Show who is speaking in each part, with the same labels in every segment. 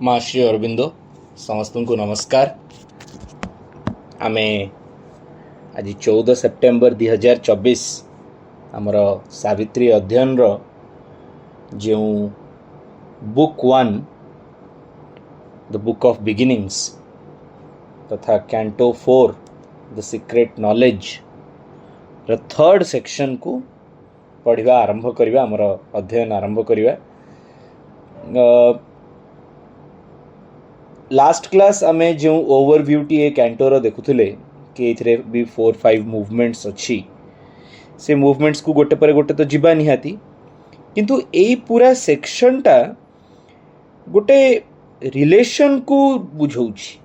Speaker 1: माँ श्री अरविंदो समस्त को नमस्कार। आमे आज 14 सेप्टेम्बर 2024 आमर सावित्री अध्ययन जो book 1 the Book of Beginnings तथा कैंटो 4 द सीक्रेट नॉलेज र थर्ड सेक्शन को पढ़ा आरंभ करवा आमर अध्ययन आरंभ करवा। लास्ट क्लास आमे जो ओवरव्यू टी कैंटोर देखुले कि ये भी 4-5 मूवमेंट्स अच्छी से मूवमेंट्स को गोटे पर गोटे तो जीवा निहाती किंतु यही पूरा सेक्शनटा गोटे रिलेशन को बुझाऊँगी,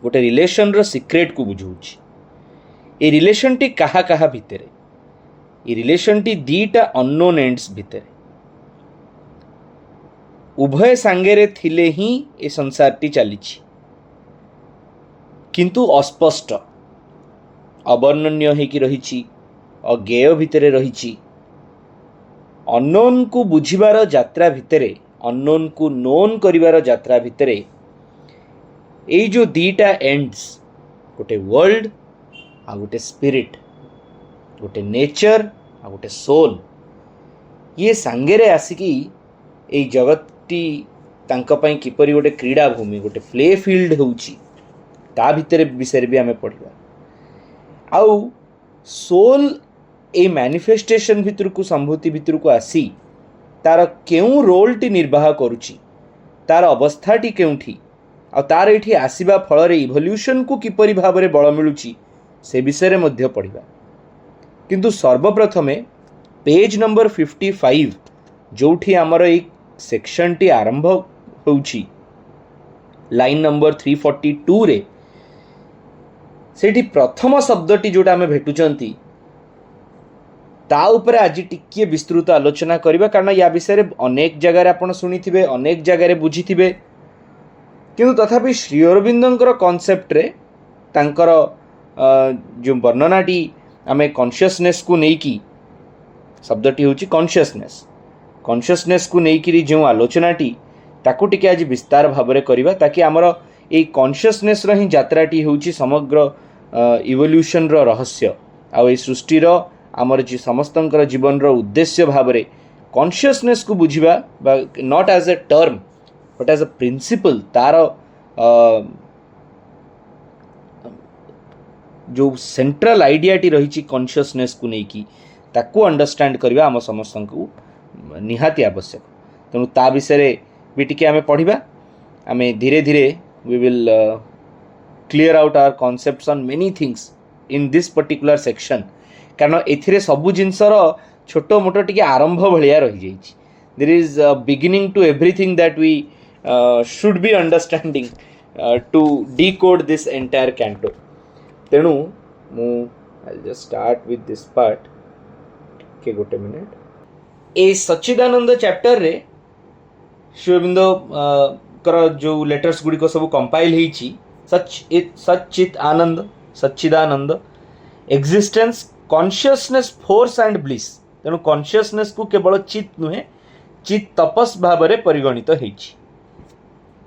Speaker 1: गोटे रिलेशन रो सीक्रेट को बुझाऊँगी। ये रिलेशन टी कहा कहा भितर, ये रिलेशन टी दीटा अननोन एंड्स भितर उभय सांगेरे थिले ही ए संसार टी चली किंतु अस्पष्ट अवर्णनीय होकि रही अज्ञेय भितर रही अननोन को बुझिबार यात्रा भितरे अननोन को नोन करिवार यात्रा भितरे ए जो दीटा एंड्स गोटे वर्ल्ड आ गोटे स्पिरिट गोटे नेचर आ गोटे सोल ये सांगेरे आसिकी ए जगत टी तांका पई किपरि गोटे क्रीड़ा भूमि गोटे प्ले फील्ड होउची ता भितर विषय भी आमे पढ़िबा। आउ सोल ए मैनिफेस्टेशन भितर को संभूति भितर को आसी तार केउ रोल टी निर्वाह करूची, तार अवस्था टी केउठी आ तार एठी आसीबा फल रे इवोल्यूशन को किपरि भाबरे बळ मिलुची से विषय रे मध्य पढ़िबा। किंतु सर्वप्रथमे पेज नंबर 55 जोठी आमर एक सेक्शन टी आरंभ होउची लाइन नंबर 342 रे सेठी प्रथम शब्दटी जोटा आमे भेटुचंती ता ऊपर आज टिकिए विस्तृत आलोचना करिबा, कारण या विषय रे अनेक जगह आपण सुनिथिबे अनेक जगह रे बुझिथिबे किंतु तथापि श्री अरविंदंकर कॉन्सेप्ट रे तांकर जो वर्णनाटी आमे कॉन्शियसनेस को नेकी शब्दटी होची कॉन्शियसनेस को नेकी जो आलोचनाटी ताकू टिके आज विस्तार भाव में करवा ताकि आमर ये कॉन्शियसनेस रो ही यात्राटी होची समग्र इवोल्यूशन रो रहस्य आ ए सृष्टिर आमर जी समस्तंकर जीवन रो उद्देश्य भाव में कॉन्शियसनेस को बुझिबा not as a term but as a principle तार जो सेंट्रल आइडियाटी रही कॉन्शियसनेस को लेकिन ताकू अंडरस्टैंड करवा आम समस्त को निहाती आवश्यक। तेणु ता विषय भी टिके आमे पढ़िबा, आमे धीरे धीरे we will clear out our concepts on many things in this particular section, कारण एथिरे सबु जिनसर छोटो मोटो टिके आरंभ भलिया रही जाइछि। There is beginning to everything that we should be understanding to decode this entire canto. तेणु मु I just start with this part के गोटे मिनिट। ए सच्चिदानंद चैप्टर रे श्री अरविंदो कर जो लेटर्स गुडी को सब कंपाइल होईची सच्चित आनंद सच्चिदानंद existence consciousness force and bliss. तेणु कॉन्शियसनेस को केवल चित नुहे चित तपस भाव में परिगणित होईची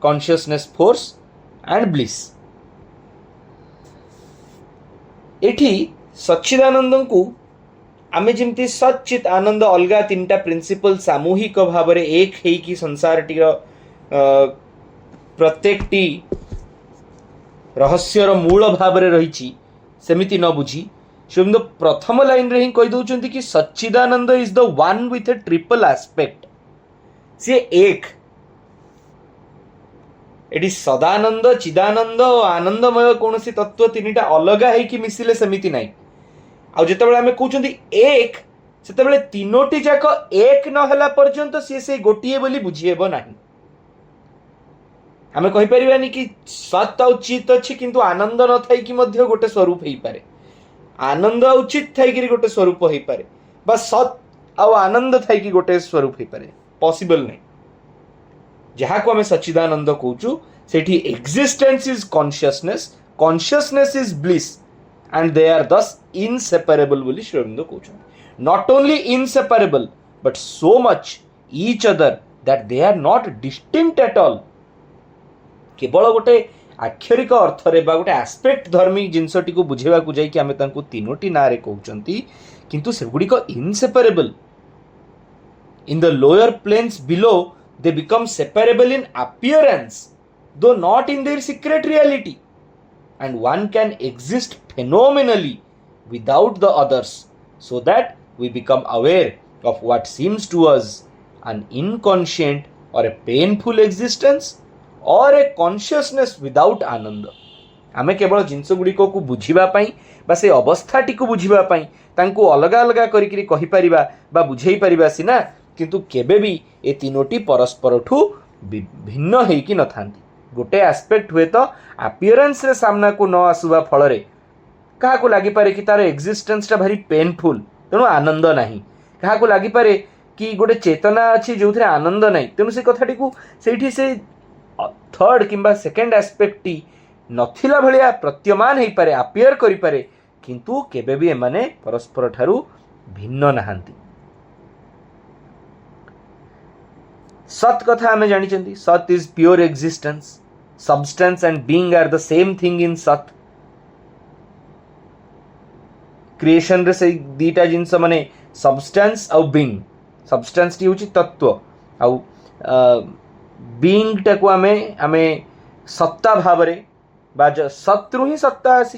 Speaker 1: कॉन्शियसनेस फोर्स एंड ब्लिस। एठी सच्चिदानंद को आमे जमती सच्चित आनंद अलगा 3टा प्रिंसिपल सामूहिक भाव में एक है संसार टी प्रत्येक टी रहस्यर मूल भाव में रही सेमिति न बुझी शुभ प्रथम लाइन रे ही कही दउचंती कि Sachchidananda is the one with a triple aspect. सी एक एटी सदानंद चिदानंद और आनंदमय कौन सी तत्व 3टा अलगा है कि मिसिले सेमिति नहीं। आ जितेबाला आमे कहउचंती एक सेतेबाला 3टी जाक एक न हला पर्यंत से गोटिए बोली बुझिएबो नाही। आमे कहि परिबानी कि सत आ चित अछि किंतु आनंद न थाई कि मध्य गोटे स्वरूप हेई पारे, आनंद आ चित थाई कि गोटे स्वरूप हेई पारे, बा सत आ आनंद थाई कि गोटे स्वरूप हेई पारे, पॉसिबल नहीं। जहा को आमे सच्चिदानंद कहउचु सेठी existence is consciousness, consciousness is bliss and they are thus inseparable बोली Shri Aurobindo कहउछन। Not only inseparable but so much each other that they are not distinct at all. केवल गोटे आक्षरिक अर्थ रे बा गोटे एस्पेक्ट धर्मी जिनसटी को बुझेबा को जाई कि आमे तांको तीनोटी ना रे कहउचंती किंतु से गुडी को inseparable. In the lower planes below, they become separable in appearance, though not in their secret reality. And one can exist phenomenally without the others, so that we become aware of what seems to us an inconscient or a painful existence or a consciousness without आनंद. आमे केवल जिनस गुड़िक को बुझीबाई बा से अवस्थाटी को बुझीबाई तांको अलगा अलगा करिकरी कहि परिबा बा बुझेई परिबा सिना किंतु केबे भी ए तीनोटी परस्पर ठू भिन्न हेकी न थांती. गोटे एस्पेक्ट हुए तो अपीयरेंस रे सामना को न आसुबा फल रे कहा को लागि पारे कि तार एक्जिस्टेंस टा भारी पेनफुल तेणु आनंद नाही. कहा को लागि पारे कि गोटे चेतना अछि जोथरे आनंद नाही तेणु से कथाटी को सेठी से थर्ड किंबा सेकंड एस्पेक्ट टी नथिला भलिया प्रत्यमान हेई पारे अपियर करि पारे किंतु केबे भी एमाने परस्पर ठारू भिन्न नाहांती. सत कथा आमे जानिचंती. Sat is pure existence. Substance and being are the same thing in Sat. Creation रे से दीटा जिनस माने सब्सटेंस आउ बीइंग. सब्सटेंस टी होची तत्व आउ बीइंग टा को आमे सत्ता भाव रे बा सत्रु ही सत्ता आसी.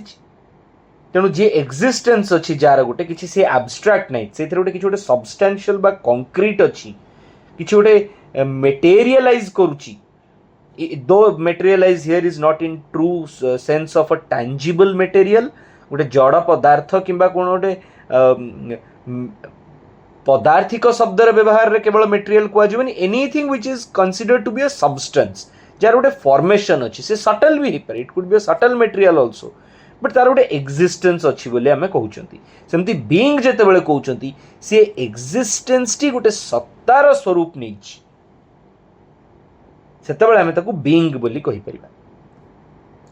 Speaker 1: तेणु जे एक्जिस्टेंस अछि जार गोटे किछि से एब्स्ट्रैक्ट नै सेथरे गोटे किछि गोटे सब्सटेंशियल बा कंक्रीट अछि किछि गोटे मेटेरियलाइज करूची. दो materialise here is not in true sense of a tangible material गोटे जड़ पदार्थ किंबा कोन गोटे पदार्थिक शब्दर व्यवहार रे केवल मेटेरियल कुआ जबनी. Anything which is considered to be a substance जार गोटे फॉर्मेशन अछि से सटल भी हे पारे. It could be a subtle material also but तार गोटे एक्जिस्टेंस अच्छी बोले आमे कहउचंती. सेमती बीइंग जेते बेले कहउचंती से एक्जिस्टेंस टी गोटे सत्तार स्वरूप नेछि सेते बेले आमे ताकू बीइंग बोली कहि परिबा.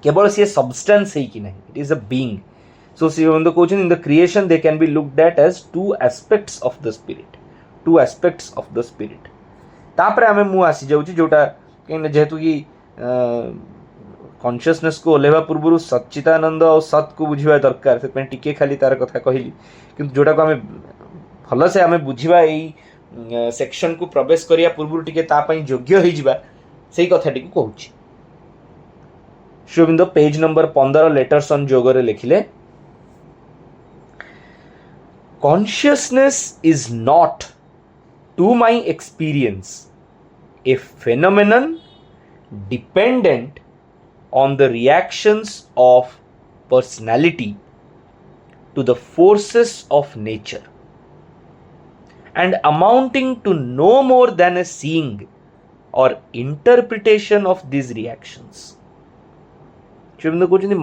Speaker 1: केवल से सब्सटेंस है कि नहीं. It is a being. So सी वन द कहउचंती in the creation they can be looked at as two aspects of the spirit. Two aspects of the spirit. तापर आमे मु आसी जाउची जोटा जेहेतु कि कॉन्शियसनेस को ओलेवा पूर्व सच्चिदानंद और सत को बुझा दरकार से टिके खाली तार कथा कहली किंतु जोटा को आमे भल से आमे बुझिबा एई सेक्शन को प्रवेश करिया पूर्व टिके ता पई योग्य होई जिबा सेही कथाटी को कहूची. Sri Aurobindo page number 15 letters on Yoga रे लिखिले consciousness is not to my experience a phenomenon dependent on the reactions of personality to the forces of nature and amounting to no more than a seeing or interpretation of these reactions. श्रीमंद कहते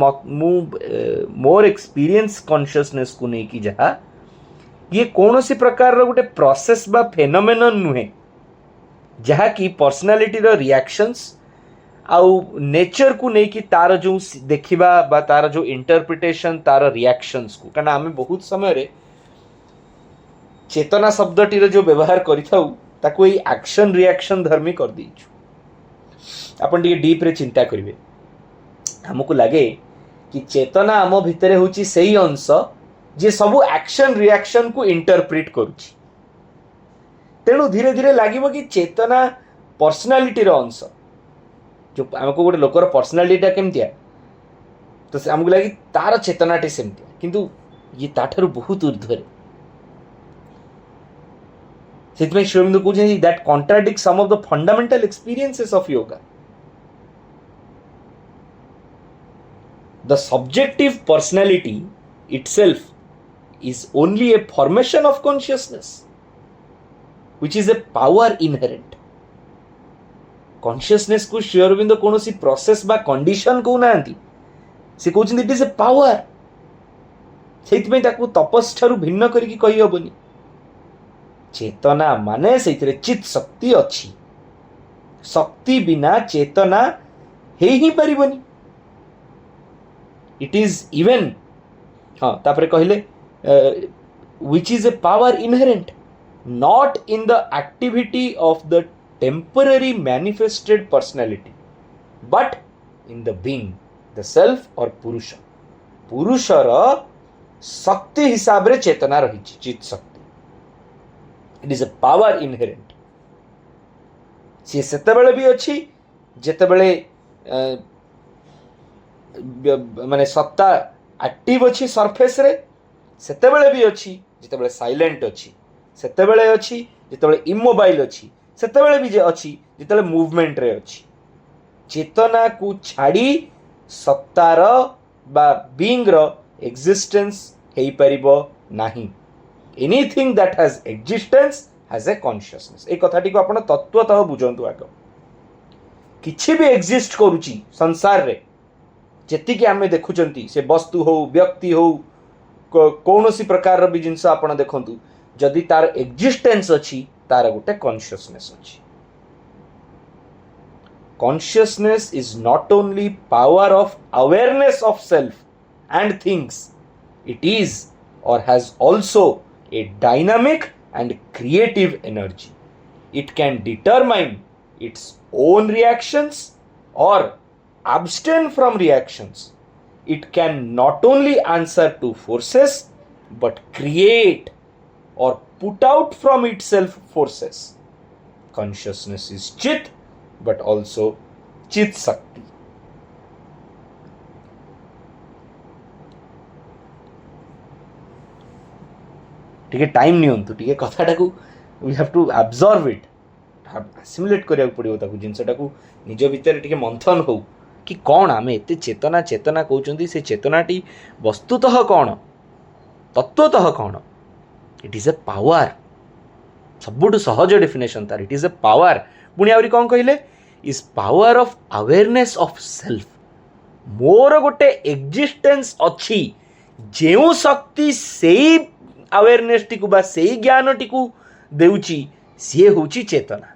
Speaker 1: more experience consciousness को नहीं कि जहा ये कौन सी प्रकार रो गोटे process बा फेनोमेनन नुहे जहा कि पर्सनालिटी रो रिएक्शंस आउ नेचर को नहीं कि तार जो देखिबा बा तार जो इंटरप्रिटेशन तार रिएक्शंस को कारण आमे बहुत समय रे चेतना शब्दटी रो जो व्यवहार करिथाउ ताको एई एक्शन रिएक्शन धर्मी कर दीछु. अपन टिके डीप रे चिंता करिवे हमको लागे कि चेतना आम भितरे होची सेही अंश जे सब एक्शन रिएक्शन को इंटरप्रिट करूची. तेणु धीरे धीरे लागिबो कि चेतना पर्सनालिटी रो अंश जो आमको गोटे लोकर पर्सनालिटीटा केमतिया तो आमको लगे तार चेतनाटी सेमतिया किंतु ये ताठारु बहुत ऊर्ध्वरे. सेतमे श्रीअरविंद कहउछन that contradict some of the fundamental experiences of yoga. The subjective personality itself is only a formation of consciousness which is a power inherent. Consciousness को श्री अरविंद कौन सी प्रोसेस बा कंडीशन को नांती से कहउछन इट इज ए पावर. सेइतमे ताकू तपस ठारू भिन्न करिकि कहि हबनी. चेतना माने सेइतरे चित शक्ति अछि. शक्ति बिना चेतना हे ही परिबनी. इट इज इवन हाँ तापरे कहले which is a power inherent not in the activity of the temporary manifested personality, but in the being, the self or purusha. पुरुषर शक्ति हिसाब रे चेतना रही चित शक्ति. It is a power inherent. सी सेतेबेले भी अच्छी जेतेबेले माने सत्ता एक्टिव अच्छी सरफेस रे, सेतेबेले भी अच्छी जेतेबेले साइलेंट अच्छी, सेतेबेले अच्छी जेतेबेले इमोबाइल अच्छी, सेतेबेले भी जे अच्छी जेतेबेले मूवमेंट रे अच्छी. चेतना को छाड़ी सत्तार बा बीइंग रो एक्जिस्टेंस हेई परिबो नाही. Anything that has existence has a consciousness. ए कथाटी को आपण तत्वतः बुझंतु. आग किछि भी एक्जिस्ट करूची संसार रे, जेति कि आमे देखुचंती से वस्तु हो व्यक्ति हो कौनसी प्रकार भी जिनस आपण देखंतु, जदि तार एक्जिस्टेंस अछि तार गोटे कॉन्शियसनेस अछि. Consciousness is not only power of awareness of self and things, it is or has also a dynamic and creative energy. It can determine its own reactions or abstain from reactions. It can not only answer to forces but create or put out from itself forces. Consciousness is Chit but also Chit Shakti. टिके time नियंतु, टिके कथाटा को we have to absorb it, assimilate करिया पड़ियो ताकू जिनसटा को निज भीतर टिके मंथन हो कि कौन आमे एते चेतना चेतना कहउचंती. से चेतनाटी वस्तुतः कौन, तत्वतः कौन. It is a power. सबुठ सहज डेफिनेशन तार. It is a power. पुणी आउरी कौन कहले, is power of awareness of self. मोर गोटे एक्जिस्टेंस अच्छी जो शक्ति सेई अवेयरनेस टी को बा सेई ज्ञान टी को देउची, सी होची चेतना.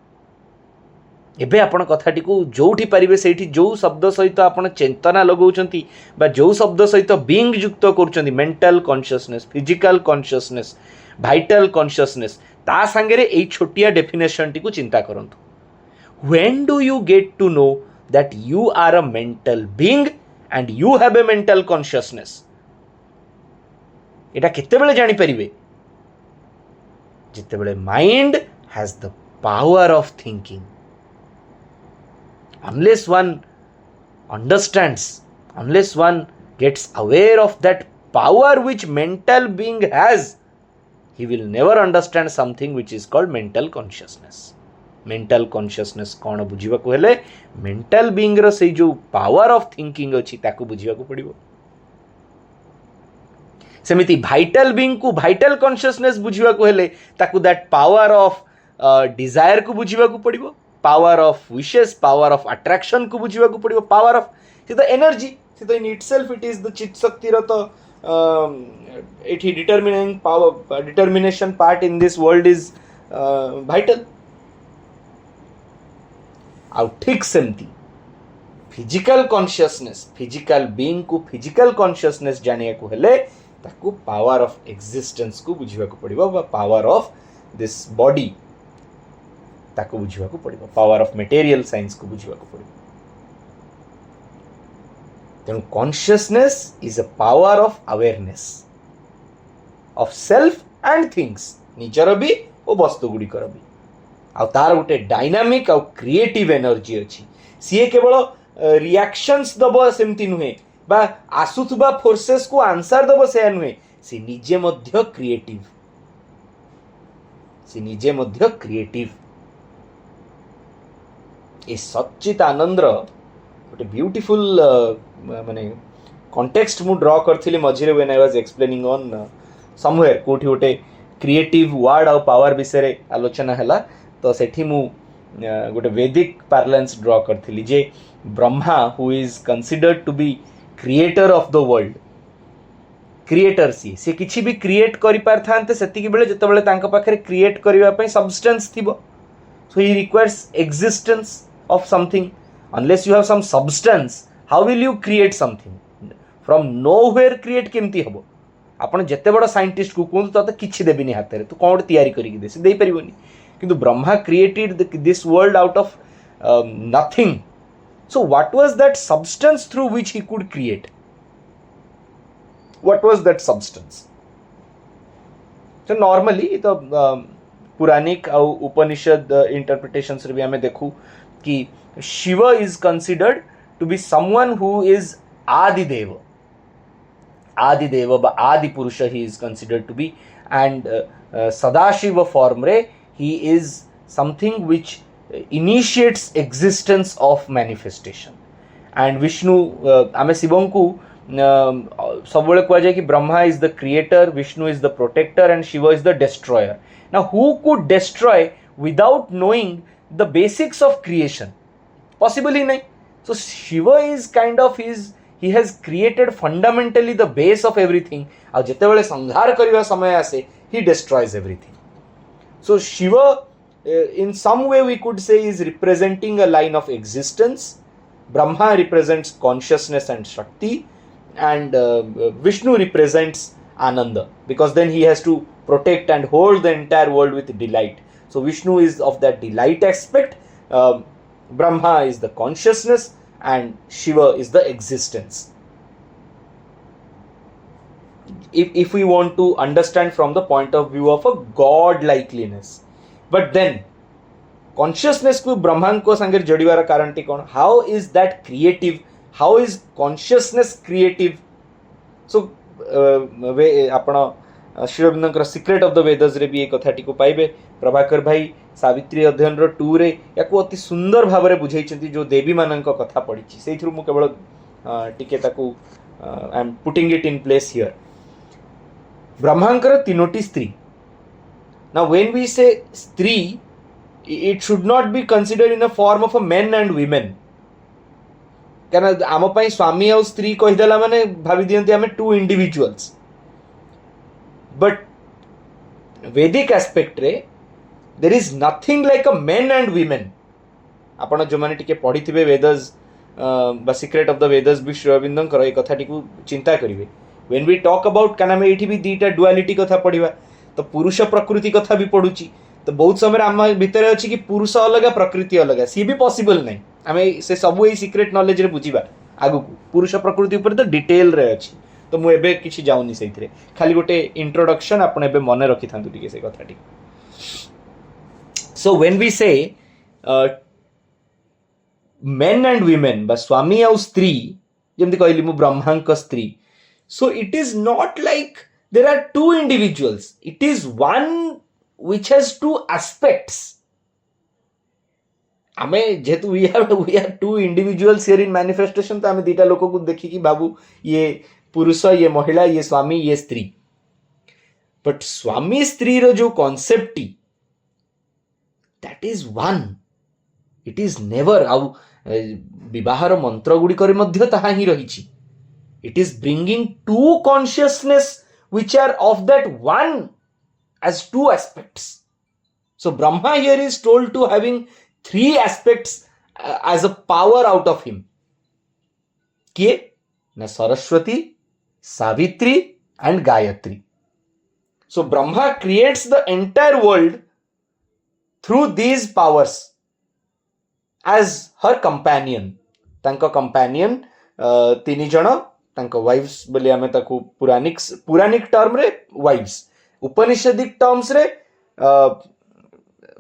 Speaker 1: एबे आपण कथाटी को जोठी पारिबे सेठी जो शब्द सहित आपण चेतना लगौचंती बा जो शब्द सहित बीइंग युक्त करूचंती, mental consciousness, physical consciousness, vital consciousness, ता संगे एई छोटिया डेफिनेशन टी को चिंता करंतु. When do you get to know that you are a mental being and you have a mental consciousness? एटा केते बेले जानि परिबे, जेते बेले mind has the power of thinking. Unless one understands, unless one gets aware of that power which mental being has, he will never understand something which is called mental consciousness. Mental consciousness कौन बुझा हेले, mental being रो से जो power of thinking अच्छी ताकू बुझा पड़ो. सेमिति vital being को भाइटल कॉन्शियसनेस बुझा हेले ताकू दैट पावर ऑफ डिजायर को बुझा पड़ो, power of wishes, power of attraction को बुझा पड़ो, पावर ऑफ से तो एनर्जी से तो in itself it is the चित शक्ति रो. तो एठी determining power, determination part in this world is vital. आउ ठीक सेमती फिजिकल कॉन्शियसनेस, फिजिकल बीइंग को फिजिकल कॉन्शियसनेस जानिया को हेले ताकू पावर ऑफ एक्जिस्टेंस को बुझिबा को पड़िबो, बा पावर ऑफ दिस बॉडी ताकू बुझिबा को पड़िबो, पावर ऑफ मटेरियल साइंस को बुझिबा को पड़िबो. तेणु consciousness is a power of awareness of self and things, निजर भी और वस्तु गुडी कर भी. आ तार गोटे डायनामिक आ क्रिएटिव एनर्जी अच्छी. सी केवल रिएक्शंस दब सेमती नुहे बा आसुथबा फोर्सेस को आंसर दब से नुहे, सी निजे मध्य क्रिएटिव, सी निजे मध्य क्रिएटिव. ए सच्चित आनंद गोटे ब्यूटीफुल माने कॉन्टेक्स्ट मु ड्रॉ करथिली मझिरे when I was explaining on somewhere कोठी गोटे क्रिएटिव वर्ड और पावर विषय आलोचना हैला. तो सेठी मु गोटे वैदिक पार्लेंस ड्रॉ करथिली जे Brahma who is considered to be creator of the world, creator सी किछि भी क्रिएट करि पार थांते सेतिकी बेले जते बेले तांका पाखरे क्रिएट करिवा पई सब्सटेंस थिबो. So he requires existence of something. Unless you have some substance, how will you create something from nowhere? Create केमती हबो? आपण जते बड़ साइंटिस्ट को कहूँ तो किछि देबिनी हाथ रे, तू कोन तैयारी करिक दे, से दे परिबोनी. किंतु Brahma created this world out of nothing. So what was that substance through which he could create? What was that substance? So normally the पुराणिक और उपनिषद interpretations रे भी हमें देखू कि Shiva is considered to be someone who is Adideva. Adideva, Adi Purusha he is considered to be, and Sadashiva form re he is something which initiates existence of manifestation. And Vishnu ame Shivam ku सबुबले कुआ जाए कि Brahma is the creator, Vishnu is the protector, and Shiva is the destroyer. Now who could destroy without knowing the basics of creation? Possible ही नहीं. So Shiva is kind of he has created fundamentally the base of everything. और जेतेबेले संहार करिवा समय आसे he destroys everything. So Shiva in some way we could say is representing a line of existence. Brahma represents consciousness and Shakti, and Vishnu represents Ananda, because then he has to protect and hold the entire world with delight. So Vishnu is of that delight aspect, Brahma is the consciousness, and Shiva is the existence. If we want to understand from the point of view of a god likeliness, but then consciousness को ब्रह्मांड को संगे जोड़ीवार कारण T कौन? How is that creative? How is consciousness creative? So आपण Shri Arvinder secret of the वेदर्स रे भी एक कथाटी को पाइबे. प्रभाकर भाई सावित्री अध्ययन रो 2 रे याको अति सुंदर भाव रे बुझाइछंती जो देवी मानक कथा पढिछि सेइथरु मु केवल टिके ताकू I am putting it in place here. ब्रह्मांकर तीनोटी स्त्री. नाउ व्हेन वी से स्त्री, it should not be considered in a form of a men and women. कारण आम पाई स्वामी और स्त्री कहीदेला माने भावी दियंती आमे two individuals. But Vedic aspect रे there is nothing like a men and women. आपण जो माने टिके पढिथिबे वेदर्स बा सीक्रेट ऑफ द वेदर्स भी श्री अरविंदन कर ए कथाटी को चिंता करिवे. व्हेन वी टॉक अबाउट काना में एठी भी दीटा डुअलिटी कथा पढिबा, तो पुरुष प्रकृति कथा भी पढुची. तो बहुत समय आम भितर अच्छी कि पुरुष अलग प्रकृति अलग, सी भी पॉसिबल नहीं. आम से सब ये सीक्रेट नॉलेज रे बुझीबा आगु पुरुष प्रकृति ऊपर तो डिटेल रे अच्छी. तो मु एबे किछि जाउनी सेइथरे, खाली गोटे इंट्रोडक्शन आपण एबे मने रखि थांतु टिके से कथाटी. So when we say men and women बा स्वामी और स्त्री, जेमति कहली मु ब्रह्मांक स्त्री, so it is not like there are two individuals, it is one which has two aspects. आमे जेतु we are two individuals here in manifestation, तो आमे दीटा लोको को देखी कि बाबू ये पुरुष, ये महिला, ये स्वामी, ये स्त्री. बट स्वामी स्त्री रो जो concept that is one. It is never आउ विवाहर मंत्र गुडी करे मध्य ताहा ही रहिछि. It is bringing two consciousness which are of that one as two aspects. So Brahma here is told to having three aspects as a power out of him. किए ना? Saraswati, Savitri and Gayatri. So Brahma creates the entire world through these powers as her companion. तांको companion तीनी जण तांको wives बोली आमे ताकू Puranic term रे wives, उपनिषदिक टर्म्स रे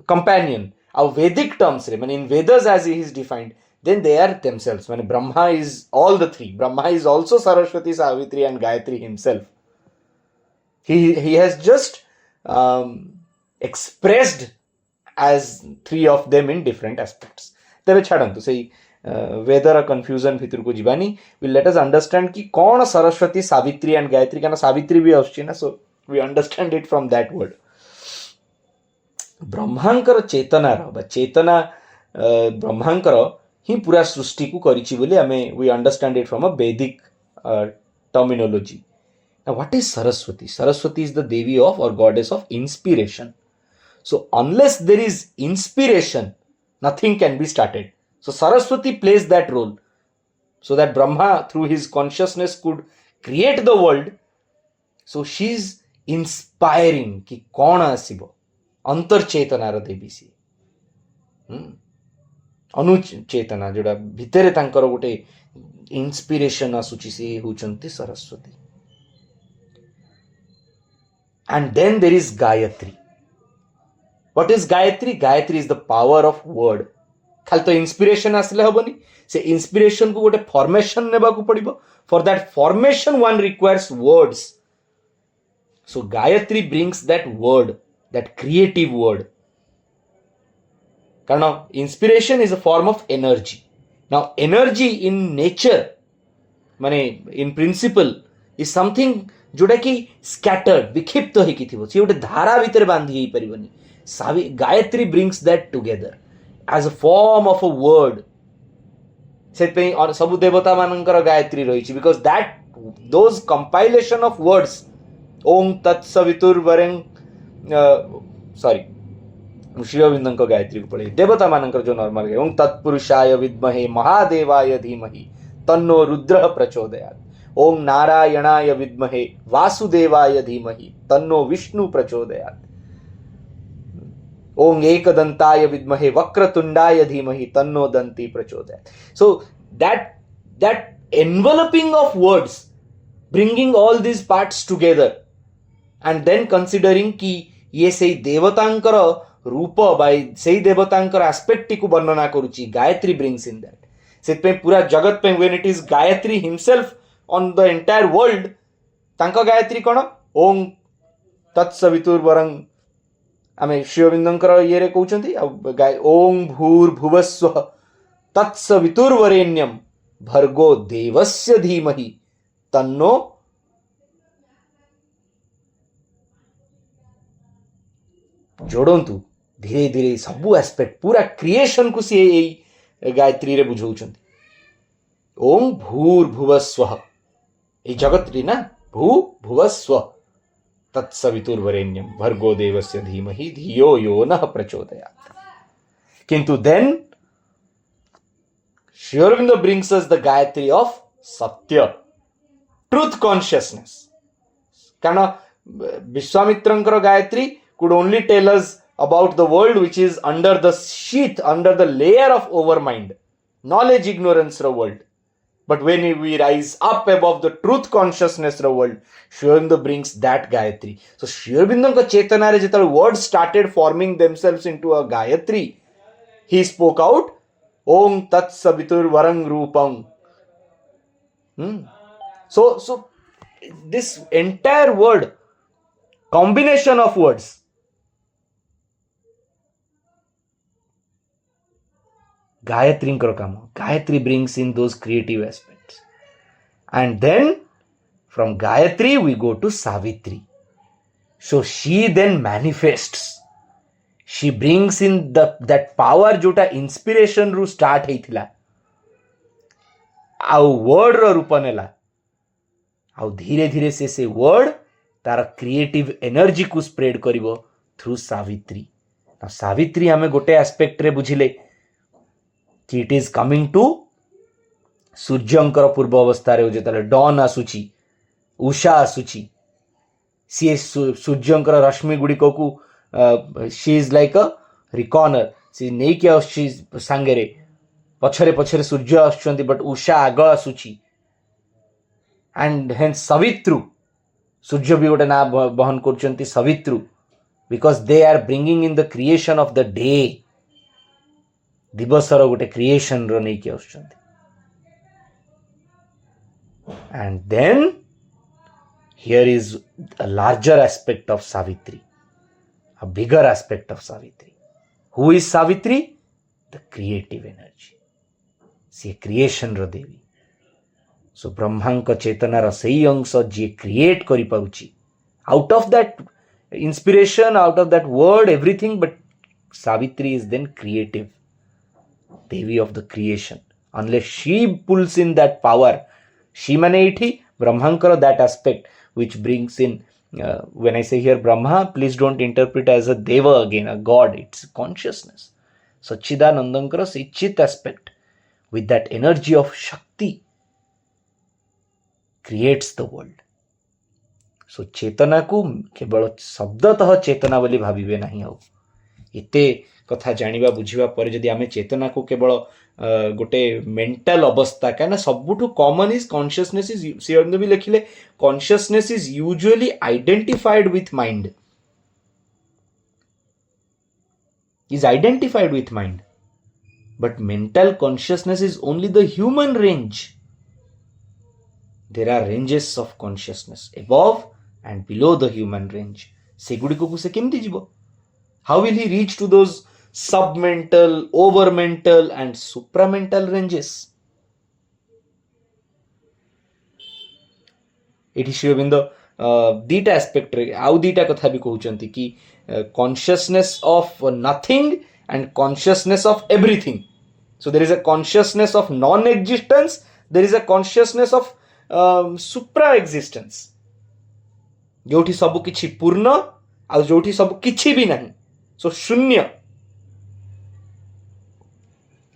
Speaker 1: कंपेनियन, और वैदिक टर्म्स रे माने in Vedas as he is defined, then they are themselves. माने Brahma is all the three. Brahma is also Saraswati, Savitri and Gayatri himself. he has just expressed as three of them in different aspects. तबे छाड़ंतु सेही weather confusion भितर को Jiwani. Will let us understand कि कौन Saraswati, Savitri and Gayatri, कारण सावित्री भी आछी ना. सो we understand it from that word. ब्रह्मांकर चेतना रो चेतना ब्रह्मांकर ही पूरा सृष्टि को करिछि बोली आमे we understand it from a Vedic terminology. Now what is Saraswati? Saraswati is the Devi of or goddess of inspiration. So unless there is inspiration, nothing can be started. So Saraswati plays that role, so that Brahma through his consciousness could create the world. So she is inspiring कि कौन आसीबो अंतर्चेतनार देवी सी अनुचेतना जोड़ा भितर तांकर गोटे inspiration आसुची सी होचंती Saraswati. And then there is Gayatri. What is Gayatri? Gayatri is the power of word. खाली तो inspiration आसले हबनी, से इंस्पिरेशन को गोटे फॉर्मेशन नेबा को पड़िबो. For that formation one requires words. So Gayatri brings that word, that creative word. कारण inspiration is a form of energy. Now energy in nature माने in principle is something जोटा कि स्कैटर्ड विक्षिप्त तो होइकी थिबो, से गोटे धारा भितर बांधी हेई परिबनी. Gayatri brings that together as a form of a word. से सब देवता मानकर गायत्री रही because that those compilation of words ओं तत्सवितुर्वरें सॉरी श्री अरविंद गायत्री को पढ़े देवता मानकर जो नॉर्मल ओं तत्पुरुषाय विद्महे महादेवाय धीमहि तन्नो रुद्र प्रचोदयात्. ओं नारायणाय विद्महे वासुदेवाय धीमहि तन्नो विष्णु प्रचोदयात्. ओं एकदंताय विद्महे वक्रतुंडाय धीमहि तन्नो दंती प्रचोदयात्. So that enveloping of words, bringing all these parts together and then considering कि ये सही देवतांकर रूप बाय सही देवतांकर एस्पेक्ट को वर्णना करूची. Gayatri brings in that. से पूरा जगत पे when it is Gayatri himself on the entire world, तांका गायत्री कौन ओं तत्सवितुर्वरं आमे श्री अरविंदंकर ये रे कहउचंती ओं भूर्भुवस्व तत्सवितुर्वरेण्यम भर्गो देवस्य धीमहि तन्नो जोड़ंतु धीरे धीरे सबु एस्पेक्ट पूरा क्रिएशन को सी गायत्री रे बुझौचंती. ओं भूर्भुवस्व ये जगत री ना भू भुवस्व तत्सवितुर्वरेण्यम भर्गो देवस्य धीमहि धियो यो नः प्रचोदयात्. किंतु then Sri Aurobindo brings us the Gayatri of Satya, truth consciousness. कारण विश्वामित्रंकर Gayatri could only tell us about the world which is under the sheath, under the layer of overmind, knowledge ignorance ro world. But when we rise up above the truth consciousness ro world, Sri Aurobindo brings that Gayatri. So Sri Aurobindo ka chetana re jeta words started forming themselves into a Gayatri, he spoke out Om Tat Savitur Varang Rupam. So this entire word, combination of words, Gayatri Kama. Gayatri brings in those creative aspects. And then from Gayatri we go to Savitri. So she then manifests. She brings in that power जोटा inspiration रू start हेइथिला आउ word रो रूप नेला आउ धीरे धीरे से word तार creative energy को spread करिवो through Savitri. Now Savitri हमें गोटे aspect रे बुझिले कि it is coming to सूर्यंकर पूर्व अवस्था रे जेतले dawn आसुची उषा आसुची सी सूर्यंकर रश्मि गुड़िक को she is like a reckoner. she नहीं क्या she सांगेरे पछरे पछरे सूर्य आछुंती but उषा आग आसुची. and hence savitru सूर्य भी गोटे ना बहन करचंती savitru because they are bringing in the creation of the day. दिवसर गोटे creation रो नहीं क्या आछुंती. and then here is a larger aspect of Savitri, a bigger aspect of Savitri. Who is Savitri? The creative energy. See, creation ro devi. So Brahmank चेतना रो सही अंश जे create करि पाउची out of that inspiration, out of that word, everything, but Savitri is then creative, devi of the creation. Unless she pulls in that power, she mane ithi ब्रह्मांकर that aspect which brings in when I say here Brahma, please don't interpret as a deva again, a god. It's consciousness. Sachidanandankara Ichit aspect with that energy of Shakti creates the world. So चेतना को केवल शब्दतः चेतना बोली भाविबे नहीं हो. एते कथा जानिबा बुझिबा पर जदि आमे चेतना को केवल गोटे मेंटल अवस्था क्या सबुठु common is consciousness is Sri Aurobindo भी लिखिले consciousness is usually identified with mind but mental consciousness is only the human range. There are ranges of consciousness above and below the human range. सेगुड़िक से केमती जीव? How will he reach to those submental, overmental and supramental ranges? एठी Shri Arvind दीटा aspect रे आउ दीटा कथा भी कहउचंती कि consciousness of nothing and consciousness of everything. So there is a consciousness of non-existence, there is a consciousness of supra-existence. जोठी सब किछि पूर्ण आ जोठी सब किछि भी नहीं, so शून्य.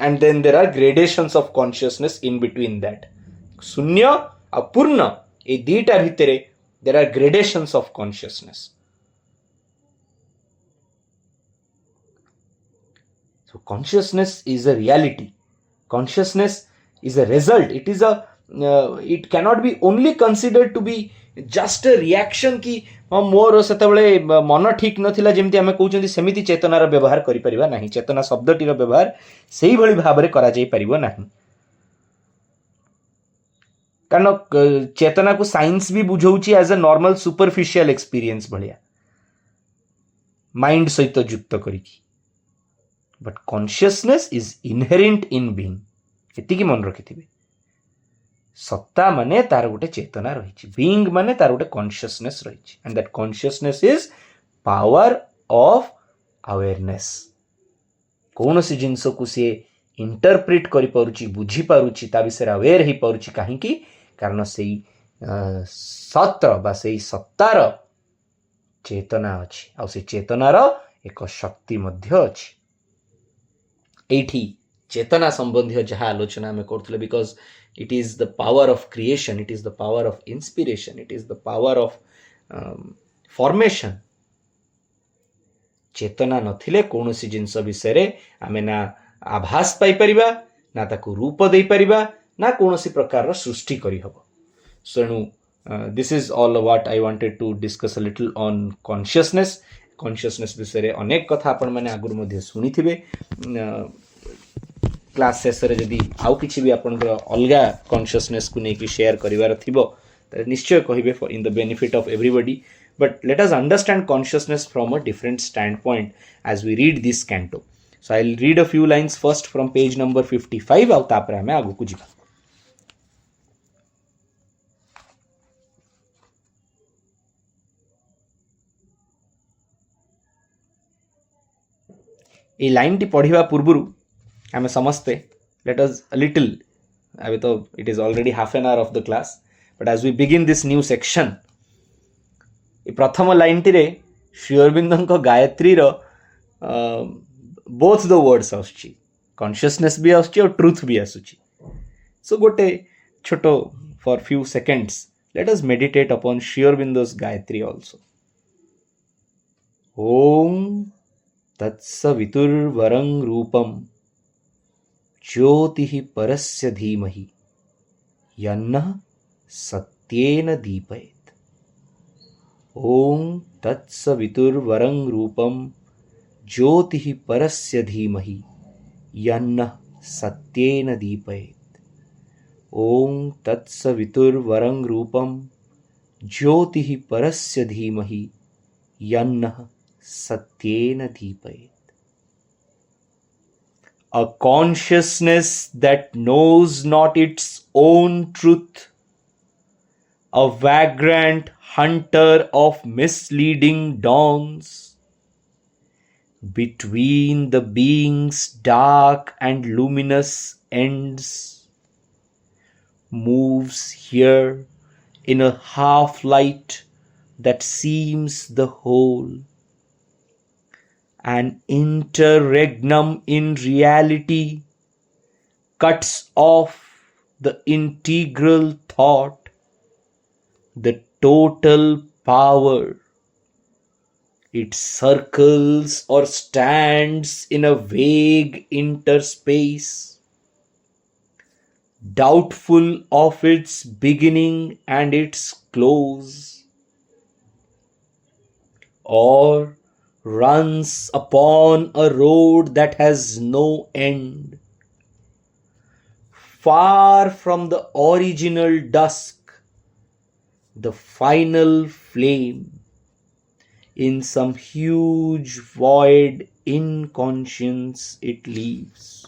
Speaker 1: And then there are gradations of consciousness in between that. शून्य आ पूर्ण ए दीटा भितरे there are gradations of consciousness. So consciousness is a reality. Consciousness is a result. It cannot be only considered to be just a reaction कि मोर सेतबेले मन ठीक नथिला जेमती आमे कहउछंती सेमिति चेतनार व्यवहार करि परिबा नाही. चेतना शब्दटीर व्यवहार सेही भली भाबरे करा जाई परिबो नाही. कारण चेतना को साइंस भी बुझौछि as a normal superficial experience भलिया माइंड सहित युक्त करिकी. But consciousness is inherent in being. एतिकी मन रखिथिबे. सत्ता माने तार गोटे चेतना रहिछि. Being माने तार गोटे consciousness रहिछि. And that consciousness is power of awareness. कौनसी जिनस को से इंटरप्रेट करि पारुछि, बुझी पारुछि, ता विषय अवेयर ही पारुछि. काहेकि कारण सेई सत्र बा सेई सत्तार चेतना अछि. आ से चेतनार एक शक्ति मध्य अछि. एठी चेतना संबंधी जहाँ आलोचना में करथले because it is the power of creation, it is the power of inspiration, it is the power of formation. चेतना नथिले कौनसी जिनस विषय रे आमे ना आभास पाई परिबा, ना ताकू रूप दे परिबा, ना कौनसी प्रकार रो सृष्टि करि हबो. So this is all what I wanted to discuss a little on consciousness. Consciousness विषय अनेक कथा आपण मैंने आगुरी मध्य शुणिथिबे. क्लास शेष रे जदि आउ किछि भी आपनकर अलगा कॉन्शियसनेस को नेकी शेयर करिवार थिबो त निश्चय कहिबे for in the benefit of everybody. But let us understand consciousness from a different stand point as we read this canto. So I will read a few lines first from page number 55 आउ तापर हमें आगु को जिबा. ए line T पढ़िबा पूर्वरु आमे समस्ते let us अ little अबे तो it is already half an hour of the class but as we begin this new section ए प्रथम लाइन टी रे श्री अरविंदन को गायत्री रो बोथ द वर्ड्स आछी. कॉन्शियसनेस भी आछी और ट्रुथ भी आछी. सो गोटे छोटो for few seconds let us meditate upon Sri Aurobindo's Gayatri also. ओम तत्सवितुर्वरं रूपं ज्योतिः परस्य धीमहि यन्नः सत्येन दीपयेत्. ओम तत्सवितुर्वरं रूपं ज्योतिः परस्य धीमहि यन्नः सत्येन दीपयेत्. ओम तत्सवितुर्वरं रूपं ज्योतिः परस्य धीमहि यन्नः सत्येन दीपयेत्. A consciousness that knows not its own truth, a vagrant hunter of misleading dawns, between the being's dark and luminous ends, moves here in a half-light that seems the whole. An interregnum in reality cuts off the integral thought, the total power, It circles or stands in a vague interspace, doubtful of its beginning and its close, or runs upon a road that has no end, far from the original dusk, the final flame, in some huge void inconscience it leaves,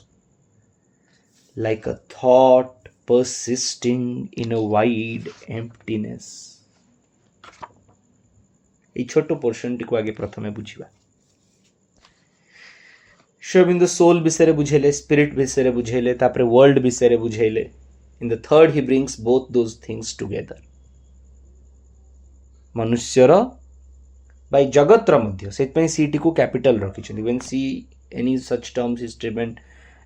Speaker 1: like a thought persisting in a wide emptiness. এই ছোট্ট পোর্শনটিକୁ ଆଗେ ପ୍ରଥମେ ବୁଝିବା। Shaubindo soul ବିଷୟରେ ବୁଝେଇଲେ, spirit ବିଷୟରେ ବୁଝେଇଲେ, ତାପରେ world ବିଷୟରେ ବୁଝେଇଲେ. In the third he brings both those things together. ମନୁଷ୍ୟର by ଜଗତର ମଧ୍ୟ, ସେଥିପାଇଁ CT କୁ କ୍ୟାପିଟାଲ ରଖିଛନ୍ତି. When see any such terms is driven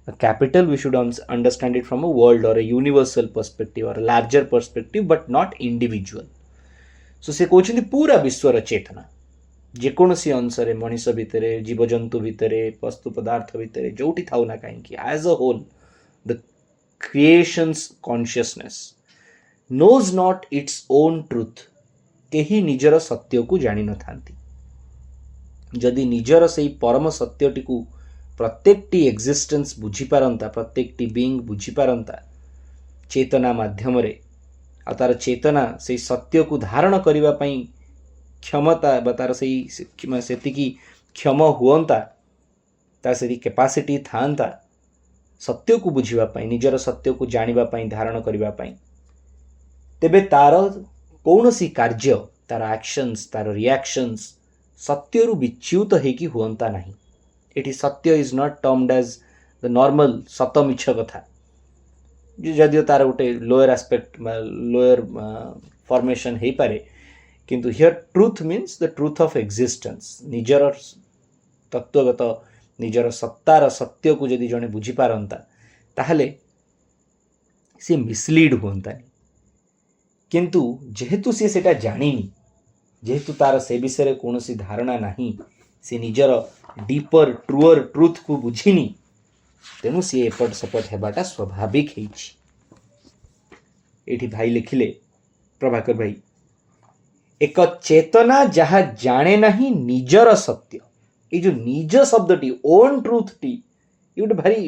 Speaker 1: a capital, we should understand it from a world or a universal perspective or a larger perspective, but not individual. So ସେ କହୁଛନ୍ତି ପୁରା ବିଶ୍ୱର ଚେତନା, ଯେକୌଣସି ଅଂଶରେ, ମଣିଷ ଭିତରେ, ଜୀବଜନ୍ତୁ ଭିତରେ, ବସ୍ତୁ ପଦାର୍ଥ ଭିତରେ, ଯୋଉଠି ଥାଉ ନା କାହିଁକି, as a whole, the creation's consciousness knows not its own truth. କେହି ନିଜର ସତ୍ୟକୁ ଜାଣିନଥାନ୍ତି। ଯଦି ନିଜର ସେହି ପରମ ସତ୍ୟଟିକୁ ପ୍ରତ୍ୟେକଟି ଏକ୍ଜିଷ୍ଟେନ୍ସ ବୁଝିପାରନ୍ତା, ପ୍ରତ୍ୟେକଟି ବିଙ୍ଗ ବୁଝିପାରନ୍ତା ଚେତନା ମାଧ୍ୟମରେ, ଆଉ ତାର ଚେତନା ସେହି ସତ୍ୟକୁ ଧାରଣ କରିବା ପାଇଁ କ୍ଷମତା ବା ତାର ସେତିକି କ୍ଷମ ହୁଅନ୍ତା, ତାର ସେତିକି କେପାସିଟି ଥାଆନ୍ତା ସତ୍ୟକୁ ବୁଝିବା ପାଇଁ, ନିଜର ସତ୍ୟକୁ ଜାଣିବା ପାଇଁ, ଧାରଣ କରିବା ପାଇଁ, ତେବେ ତାର କୌଣସି କାର୍ଯ୍ୟ, ତାର ଆକ୍ସନ୍ସ, ତାର ରିଆକ୍ସନ୍ସ ସତ୍ୟରୁ ବିଚ୍ୟୁତ ହେଇକି ହୁଅନ୍ତା ନାହିଁ। ଏଠି ସତ୍ୟ is not termed as the normal ସତ ମିଛ କଥା, ଯଦିଓ ତାର ଗୋଟେ ଲୋୟର ଆସ୍ପେକ୍ଟ ବା ଲୋୟର ଫର୍ମେସନ୍ ହେଇପାରେ, କିନ୍ତୁ here truth means the truth of existence. ନିଜର ତତ୍ତ୍ୱଗତ, ନିଜର ସତ୍ତାର ସତ୍ୟକୁ ଯଦି ଜଣେ ବୁଝିପାରନ୍ତା, ତାହେଲେ ସେ ମିସଲିଡ୍ ହୁଅନ୍ତାନି। କିନ୍ତୁ ଯେହେତୁ ସେ ସେଇଟା ଜାଣିନି, ଯେହେତୁ ତାର ସେ ବିଷୟରେ କୌଣସି ଧାରଣା ନାହିଁ, ସେ ନିଜର ଡିପର ଟ୍ରୁଅର ଟ୍ରୁଥକୁ ବୁଝିନି, ତେଣୁ ସିଏ ଏପଟ ସେପଟ ହେବାଟା ସ୍ୱାଭାବିକ ହେଇଛି। ଏଠି ଭାଇ ଲେଖିଲେ, ପ୍ରଭାକର ଭାଇ, ଏକ ଚେତନା ଯାହା ଜାଣେ ନାହିଁ ନିଜର ସତ୍ୟ। ଏଇ ଯୋଉ ନିଜ ଶବ୍ଦଟି, ଓନ୍ ଟ୍ରୁଥଟି, ଏ ଗୋଟେ ଭାରି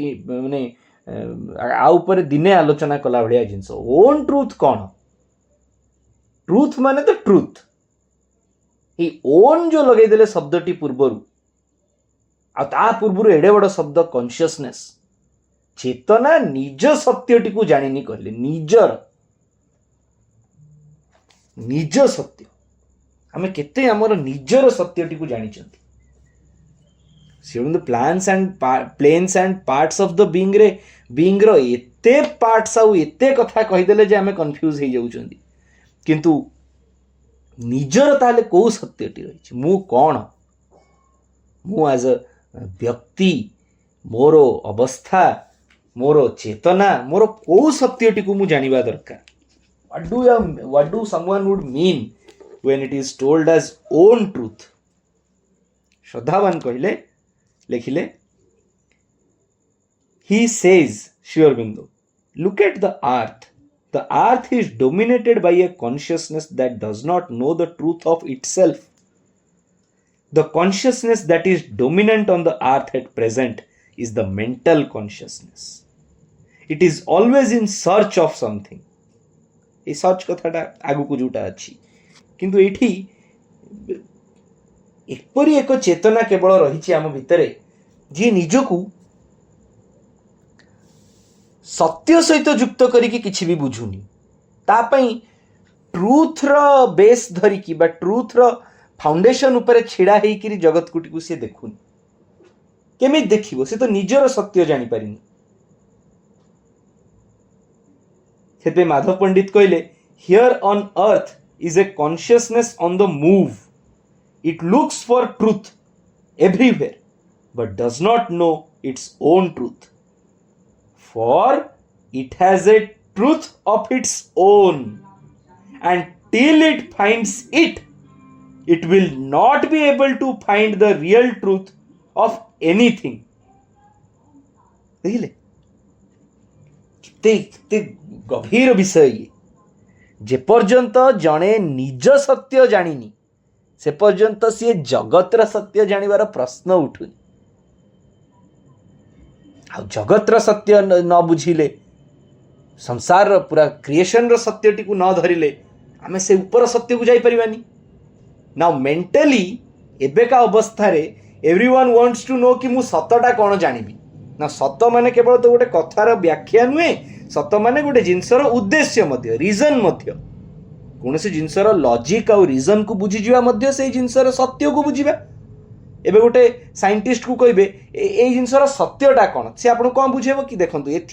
Speaker 1: ମାନେ ଆଉ ଉପରେ ଦିନେ ଆଲୋଚନା କଲା ଭଳିଆ ଜିନିଷ। ଓନ୍ ଟ୍ରୁଥ କ'ଣ? ଟ୍ରୁଥ ମାନେ ତ ଟ୍ରୁଥ। ଏଇ ଓନ୍ ଯୋଉ ଲଗେଇଦେଲେ ଶବ୍ଦଟି ପୂର୍ବରୁ, ଆଉ ତା ପୂର୍ବରୁ ଏଡେ ବଡ଼ ଶବ୍ଦ କନସିୟସନେସ୍, ଚେତନା ନିଜ ସତ୍ୟଟିକୁ ଜାଣିନି କହିଲେ, ନିଜ ସତ୍ୟ। ଆମେ କେତେ ଆମର ନିଜର ସତ୍ୟଟିକୁ ଜାଣିଛନ୍ତି? ପ୍ଲେନ୍ସ ଆଣ୍ଡ ପାର୍ଟସ ଅଫ୍ ଦ ବିଙ୍ଗର ଏତେ ପାର୍ଟସ ଆଉ ଏତେ କଥା କହିଦେଲେ ଯେ ଆମେ କନଫ୍ୟୁଜ ହେଇଯାଉଛନ୍ତି। କିନ୍ତୁ ନିଜର ତାହେଲେ କୋଉ ସତ୍ୟଟି ରହିଛି? ମୁଁ କ'ଣ? ମୁଁ ଆଜ ଅ ବ୍ୟକ୍ତି, ମୋର ଅବସ୍ଥା, ମୋର ଚେତନା, ମୋର କୋଉ ସତ୍ୟଟିକୁ ମୁଁ ଜାଣିବା ଦରକାର। What do someone would mean when it is told as own truth? ଶ୍ରଦ୍ଧାବାନ କହିଲେ, ଲେଖିଲେ, he says, Sri Aurobindo, look at the earth. The earth is dominated by a consciousness that does not know the truth of itself. The consciousness that is dominant on the earth at present is the mental consciousness. It is always in search of something. এই search କଥାଟା ଆଗକୁ ଯୋଉଟା ଅଛି, କିନ୍ତୁ ଏଇଠି ଏପରି ଏକ ଚେତନା କେବଳ ରହିଛି ଆମ ଭିତରେ, ଯିଏ ନିଜକୁ ସତ୍ୟ ସହିତ ଯୁକ୍ତ କରିକି କିଛି ବି ବୁଝୁନି। ତା ପାଇଁ ଟ୍ରୁଥର ବେସ୍ ଧରିକି ବା ଟ୍ରୁଥର ଫାଉଣ୍ଡେସନ ଉପରେ ଛିଡ଼ା ହେଇକିରି ଜଗତକୁଟିକୁ ସେ ଦେଖୁନି। କେମିତି ଦେଖିବ? ସେ ତ ନିଜର ସତ୍ୟ ଜାଣିପାରିନି। ସେଥିପାଇଁ ମାଧବ ପଣ୍ଡିତ କହିଲେ, here on earth is a consciousness on the move. It looks for truth everywhere but does not know its own truth. For it has a truth of its own, and till it finds it, it will not be able to find the real truth of anything. देखिले किते गभीर विषय ये। जे पर्यंत जणे निज सत्य जानिनी से पर्यंत सी जगतर सत्य जानिबार प्रश्न उठुनी। आ जगतर सत्य न बुझिले, संसार पूरा क्रिएशन सत्य टी न धरिले आमे से ऊपर सत्य को जाई परिबानी। नाउ मेंटली एबेका अवस्था रे एवरीवन वांट्स टू नो कि मु सतटा कौन जानिबी ना। सत माने केवल तो गोटे कथार व्याख्या नुहे, सत माने गोटे जिनसर उद्देश्य मध्य, रीजन मध्य। कौनसी जिनसर लॉजिक और रीजन को बुझी जिवा मध्य से जिनसर सत्य को बुझिबा। एबे गोटे साइंटिस्ट को कहबे ए जिनसर सत्यटा कौन, से आपन कोन बुझेबो कि देखंतु ए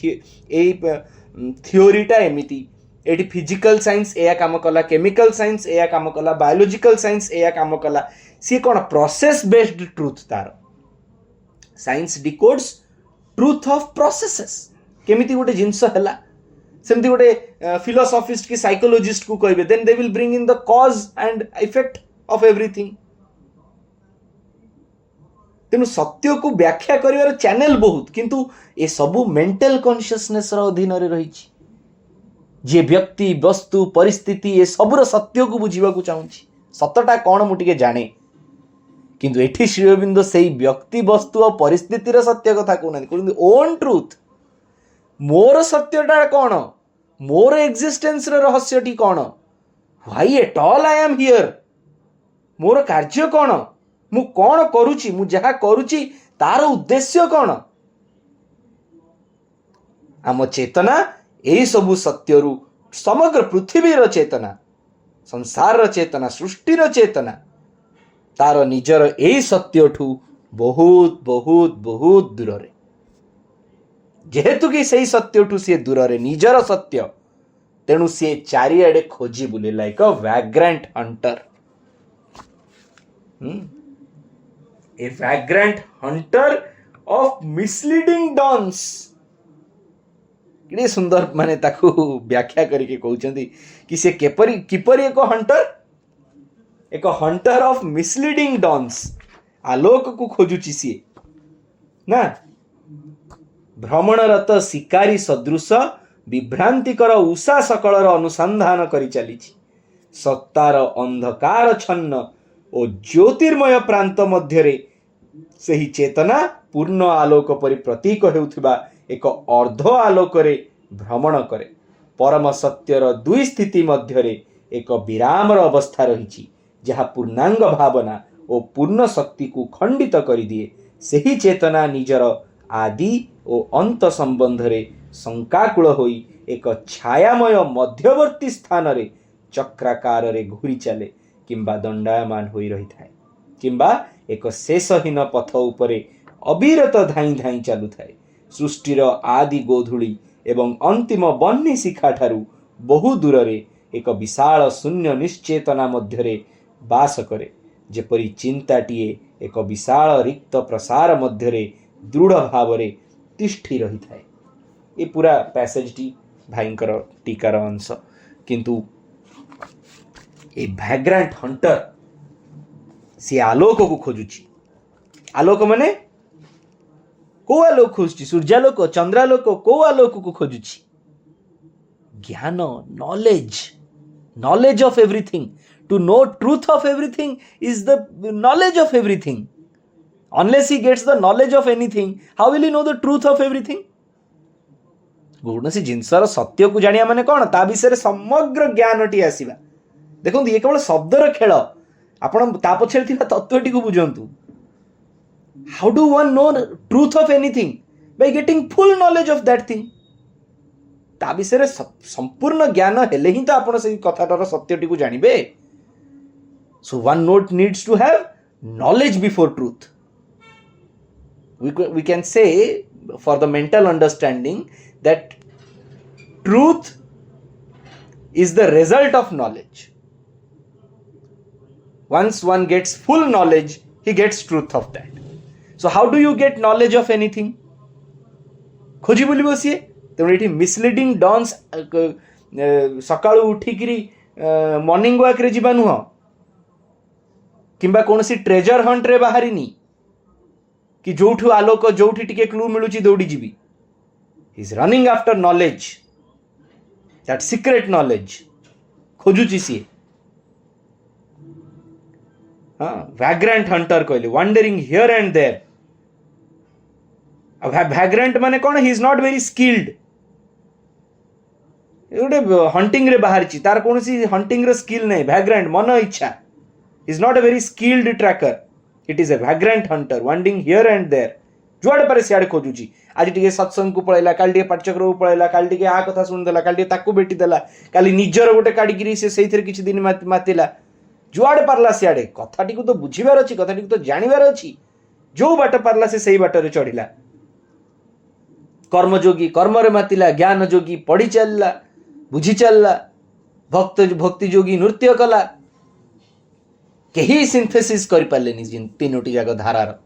Speaker 1: थियोरीटा एमिति, एटी फिजिकल साइंस एया काम कला, केमिकल साइंस एया काम कला, बायोलॉजिकल साइंस एया काम कला। सी कौन प्रोसेस बेस्ड ट्रुथ तार। Science डिकोड्स truth of processes. केमिति गोटे जिंस हैला सेमति गोटे फिलोसॉफिस्ट की साइकोलॉजिस्ट को कहबे, then they will bring in the cause and effect of everything. तेणु सत्य को व्याख्या करिवार चैनल बहुत, किंतु ए सबु मेंटल कॉन्शियसनेस रो अधीन रे रहिछि। जे व्यक्ति वस्तु परिस्थिति ए सबुर सत्य को बुझीबा को चाहूछि, सतटा कौन मु टिके जाने, किंतु एठी श्री अरविंद सेई व्यक्ति वस्तु और परिस्थिति रे सत्य कथा कहउनांती, ओन ट्रुथ। मोर सत्यटा कौन, मोर एक्जिस्टेंस रे रहस्यटी कौन, why at all I am here, मोर कार्य कौन, मु कौन करूची, मु जहा करूची तार उद्देश्य कौन। आम चेतना यही सबु सत्यरु समग्र पृथ्वीर चेतना, संसार चेतना, सृष्टिर चेतना तार निजर यही सत्यठू बहुत बहुत बहुत दूर रे। जेहेतु कि सही सत्यठू सी दूर रे निजर सत्य, तेणु सी चारिआडे खोजी बुले like a vagrant hunter. A vagrant hunter of misleading dawns. कि सुंदर माने ताकू व्याख्या करके कहउचंदी कि से किपरि एक हंटर ऑफ मिसलीडिंग डॉन्स। आलोक को खोजुची सी ना, भ्रमणरत शिकारी सदृश विभ्रांतिकर उषा सकलर अनुसंधान करि चलीछि। सत्तार अंधकार छन्न और ज्योतिर्मय प्रांत मध्यरे सही चेतना पूर्ण आलोक परि प्रतीक हेउथिबा एक अर्ध आलोकरे भ्रमण करे। परम सत्यर दुई स्थिति मध्यरे एक विरामर अवस्था रही, जहाँ पूर्णांग भावना और पूर्ण शक्ति को खंडित कर दिए। सही चेतना निजर आदि और अंत संबंध रे शंकाकूल होई एक छायामय मध्यवर्ती स्थान रे चक्राकार रे घूरी चले किंबा दंडायमान होई रही थाए, किंबा एक शेषहीन पथ उपरे अविरत धाई धाई चलु थाए। सृष्टिर आदि गोधूली एवं अंतिम बन्नी शिखा ठारू बहु दूर रे एक विशाल शून्य निश्चेतना मध्यरे बास करे। जेपरी चिंताटीए एक विशाल रिक्त प्रसार मध्यरे दृढ़ भावरे तिष्ठी रही थाए। ये पूरा पैसेजटी भाईंकर टीकार अंश। किंतु ए वैग्रेंट हंटर सी आलोक को खोजुची। आलोक माने को आलोक खोजुची? सूर्यालोक, चंद्रालोक, को आलोक को खोजुची? ज्ञान, knowledge of everything. To know truth of everything is the knowledge of everything. Unless he gets the knowledge of anything, how will he know the truth of everything? कौनसी जिनसर सत्य को जानिया माने कौन, ता विषय समग्र ज्ञानटी आसीबा। देखो ये केवल शब्दर खेल, आपण ता पछरे थिबा तत्वटी को बुझंतु। How do one know the truth of anything? By getting full knowledge of that thing. ता विषय संपूर्ण ज्ञान हेले ही तो आपण से कथाटार सत्यटी को जानिबे। So one needs to have knowledge before truth. We can say for the mental understanding that truth is the result of knowledge. Once one gets full knowledge, he gets truth of that. So how do you get knowledge of anything? खोजी बोली बसिए। तेणु ये misleading dons सकाळु उठिकी morning walk रे जीवा नुह। किंबा कौन सी treasure Hunt रे बाहरिनी कि जोठू आलोक जोठी टिके क्लू मिलुची दौड़ी जीवी. He is running after knowledge, that secret knowledge खोजुची सी. हाँ, वैग्रेंट हंटर कहले, wandering here and there. Vagrant माने कौन? He is not very skilled. गोटे हंटिंग रे बाहर तार कौन सी हंटिंग रे स्किल नहीं. वैग्रेंट मन इच्छा, is not a very skilled tracker. It is a vagrant hunter wandering here and there. जुआड़े पारे सियाड़े खोजुची. आज टिके सत्संग को पळैला, काल टिके पाठचक्र को पळैला, काल टिके आ कथा सुन देला, काल टिके ताकू बेटी देला, काली निजर गोटे काढिकिरी से सेइथरे किछि दिन मातिला. जुआड़े पारला सियाड़े कथाटी को तो बुझिबार अछि, कथाटी को तो जानिबार अछि. जो बाट पारला से सेई बाटरे चढ़िला. कर्मयोगी कर्मरे मातिला, ज्ञान योगी पढ़ी चलला, बुझी चलला, भक्ति योगी नृत्य कला. कहीं सिंथेसिस कर पारलेनी तीनोटी जाक धारार.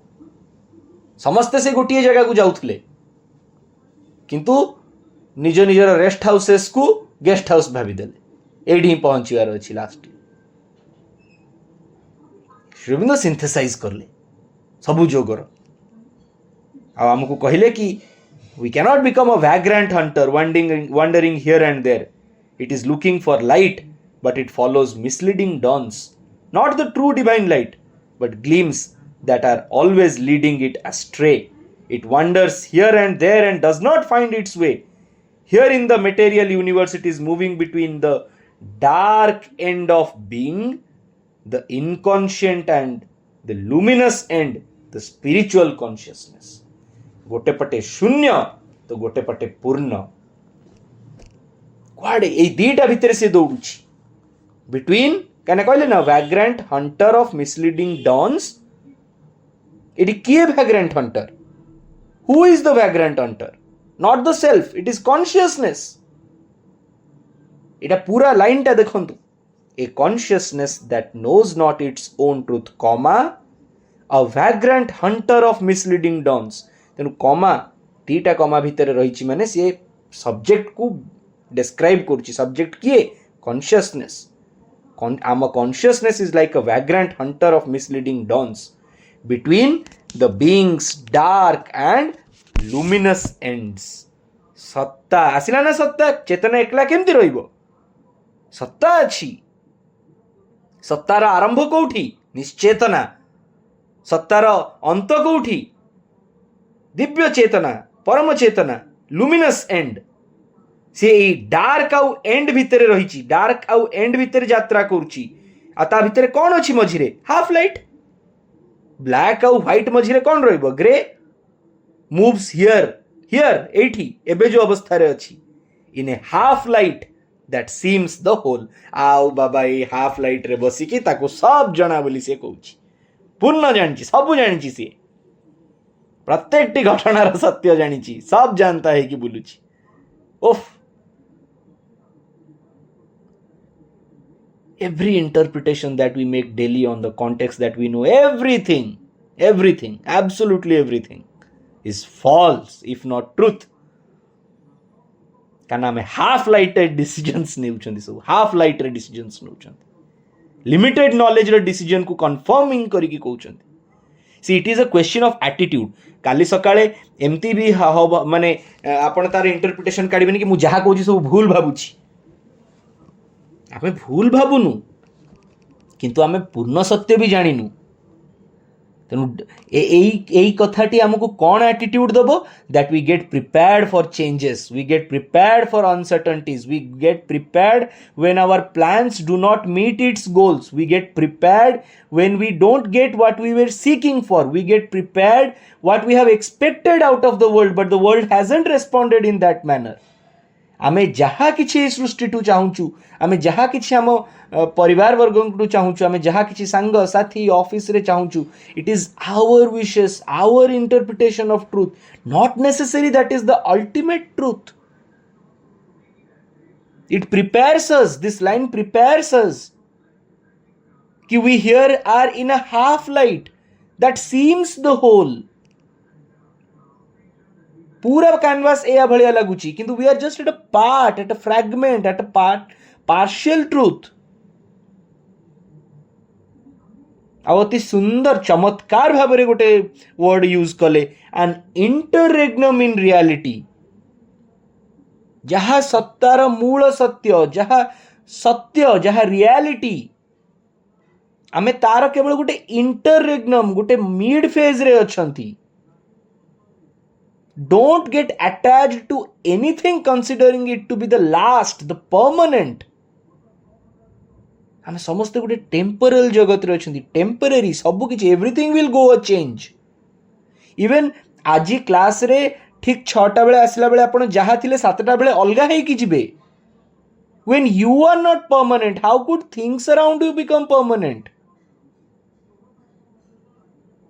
Speaker 1: समस्ते से गोटे जगह को जाउथले, किंतु निज निजर रेस्ट हाउसेस को गेस्ट हाउस भाभी देले. एडी पहुंचीबार अछि लास्ट. श्री अरविंद सिंथेसाइज करले सबु जोगर. आ हमको कहले कि we cannot become a vagrant hunter wandering here and there. It is looking for light, but it follows misleading dawns. Not the true divine light, but gleams that are always leading it astray. It wanders here and there and does not find its way. Here in the material universe, it is moving between the dark end of being, the inconscient, and the luminous end, the spiritual consciousness. गोटे पटे शून्य तो गोटे पटे पूर्ण. कुआडे ए दीटा भितर से दौड़ुची between. कहना कहले ना, vagrant hunter of misleading dawns. It किए vagrant hunter? Who is the vagrant hunter? Not the self, it is consciousness. इटा पूरा लाइन टा देखंतु. A consciousness that knows not its own truth, comma a vagrant hunter of misleading dawns. तेणु comma दीटा comma भितर रही माने सी सब्जेक्ट को डिस्क्राइब करुच्ची. सब्जेक्ट किए? कॉन्शियसनेस. आम consciousness is like a vagrant hunter of misleading dawns between the beings dark and luminous ends. सत्ता आसिला ना? सत्ता चेतना एकला केमती रहिबो? सत्ता अछि. सत्तार आरंभ कोठी? निश्चेतना. सत्तार अंत कोठी? दिव्य चेतना, परम चेतना, लुमिनस एंड. से डार्क आउ एंड भितर रही, डार्क आउ एंड भितर यात्रा करुची. आ ता भितर कौन अछि मझिरे? Half light. ब्लैक आउ व्हाइट मझिरे कौन रहिबो? ग्रे. मूव्स हियर हियर एठी एबे जो अवस्था रे अछि, in a half light that seems the whole. आउ बाबा ए हाफ लाइट रे बसी कि ताको सब जणा बोली से कहूची. पूर्ण जानिची, सब जानिची. से प्रत्येक घटनार सत्य जानिची, सब जानता है कि बुलुची. ओफ. Every interpretation that we make daily on the context that we know, everything, absolutely everything is false if not truth. कारण आम हाफ लाइटेड डिसीजन्स नेउछंती, सब हाफ लाइट रे डिसीजन्स नेउछंती, लिमिटेड नॉलेज रे डिसीजन को कंफर्मिंग करिकी कहउछंती. सी it is a question of attitude. काली सकाळे एमती भी माने आपण तार इंटरप्रिटेशन काढिबेनी कि मु जहा कहूची सब भूल भाबुची. आमे भूल भाबुनु, किंतु आमे पूर्ण सत्य भी जानिनु. तेणु एई कथाटी आमको कौन एटीट्यूड दबो? That we get prepared for changes, we get prepared for uncertainties, we get prepared when our plans do not meet its goals, we get prepared when we don't get what we were seeking for, we get prepared what we have expected out of the world but the world hasn't responded in that manner. आमे जहा किछि सृष्टि to चाहूचु, आमे जहा किछि आम परिवार वर्ग to चाहूचु, आमे जहा किछि सांग साथी ऑफिस रे चाहूचु, it is our wishes, our interpretation of truth, not necessary that is the ultimate truth. It prepares us, this line prepares us कि we here are in a half light that seems the whole. पूरा canvas ए भलिया लगुची, किंतु we are just at a part, at a fragment, at a partial truth. ଆଉ ଅତି ସୁନ୍ଦର ଚମତ୍କାର ଭାବରେ ଗୋଟେ ୱାର୍ଡ ୟୁଜ୍ କଲେ, ଆନ୍ ଇଣ୍ଟରରେଗ୍ନମ୍ ଇନ୍ ରିଆଲିଟି। ଯାହା ସତ୍ତାର ମୂଳ ସତ୍ୟ, ଯାହା ସତ୍ୟ, ଯାହା ରିଆଲିଟି, ଆମେ ତାର କେବଳ ଗୋଟେ ଇଣ୍ଟରରେଗ୍ନମ୍, ଗୋଟେ ମିଡ୍ ଫେଜ୍ରେ ଅଛନ୍ତି। Don't get attached to anything considering it to be the last, the permanent. ଆମେ ସମସ୍ତେ ଗୋଟେ ଟେମ୍ପୋରାଲ ଜଗତରେ ଅଛନ୍ତି, ଟେମ୍ପୋରାରୀ ସବୁ କିଛି, ଏଭ୍ରିଥିଙ୍ଗ ୱିଲ୍ ଗୋ ଅ ଚେଞ୍ଜ। ଇଭେନ୍ ଆଜି କ୍ଲାସରେ ଠିକ୍ 6ଟା ବେଳେ ଆସିଲା ବେଳେ ଆପଣ ଯାହା ଥିଲେ 7ଟା ବେଳେ ଅଲଗା ହେଇକି ଯିବେ। When you are not permanent, how could things around you become permanent?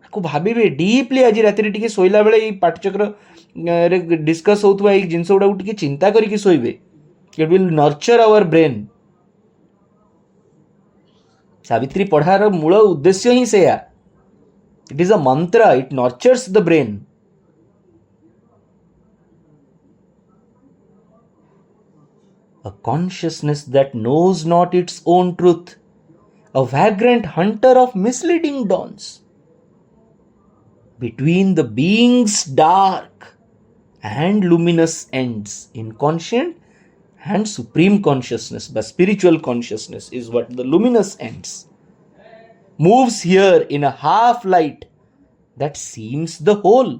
Speaker 1: ତାକୁ ଭାବିବେ ଡିପ୍ଲି। ଆଜି ରାତିରେ ଟିକେ ଶୋଇଲା ବେଳେ ଏଇ ପାଠଚକ୍ରରେ ଡିସ୍କସ୍ ହେଉଥିବା ଏଇ ଜିନିଷ ଗୁଡ଼ାକୁ ଟିକେ ଚିନ୍ତା କରିକି ଶୋଇବେ। It will nurture our brain. Savitri ପଢ଼ାର ମୂଳ ଉଦ୍ଦେଶ୍ୟ ହିଁ ସେୟା। It is a mantra, it nurtures the brain. A consciousness that knows not its own truth, a vagrant hunter of misleading dawns. Between the being's dark and luminous ends, inconscient and supreme consciousness, but spiritual consciousness is what the luminous ends, moves here in a half light that seems the whole.